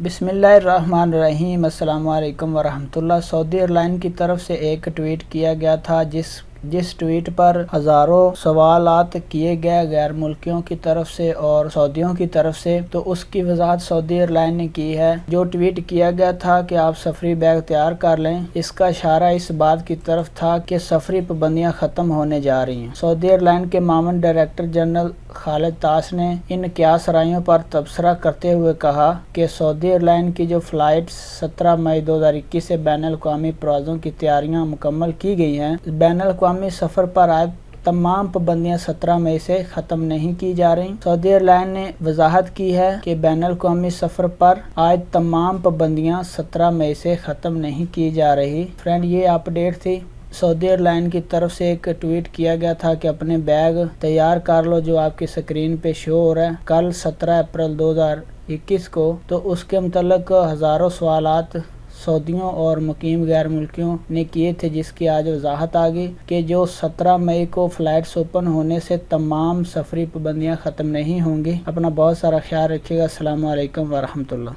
بسم اللہ الرحمن الرحیم۔ السلام علیکم ورحمۃ اللہ۔ سعودی ایئرلائن کی طرف سے ایک ٹویٹ کیا گیا تھا جس ٹویٹ پر ہزاروں سوالات کیے گئے غیر ملکیوں کی طرف سے اور سعودیوں کی طرف سے، تو اس کی وضاحت سعودی ایئرلائن نے کی ہے۔ جو ٹویٹ کیا گیا تھا کہ آپ سفری بیگ تیار کر لیں، اس کا اشارہ اس بات کی طرف تھا کہ سفری پابندیاں ختم ہونے جا رہی ہیں۔ سعودی ایئرلائن کے معاون ڈائریکٹر جنرل خالد طاس نے ان قیاس رائیوں پر تبصرہ کرتے ہوئے کہا کہ سعودی ایئرلائن کی جو فلائٹ 17 مئی 2021 سے بین الاقوامی پروازوں کی تیاریاں مکمل کی گئی ہیں، بین الاقوامی سفر پر عائد تمام پابندیاں 17 مئی سے ختم نہیں کی جا رہی۔ سعودی ایئرلائن نے وضاحت کی ہے کہ بین الاقوامی سفر پر عائد تمام پابندیاں 17 مئی سے ختم نہیں کی جا رہی۔ فرینڈ، یہ اپڈیٹ تھی۔ سعودی ایئرلائن کی طرف سے ایک ٹویٹ کیا گیا تھا کہ اپنے بیگ تیار کر لو، جو آپ کی سکرین پہ شو ہو رہا ہے، کل 17 اپریل 2021 کو۔ تو اس کے متعلق ہزاروں سوالات سعودیوں اور مقیم غیر ملکیوں نے کیے تھے، جس کی آج وضاحت آ گئی کہ جو 17 مئی کو فلائٹس اوپن ہونے سے تمام سفری پابندیاں ختم نہیں ہوں گی۔ اپنا بہت سارا خیال رکھیے گا۔ السلام علیکم ورحمۃ اللہ۔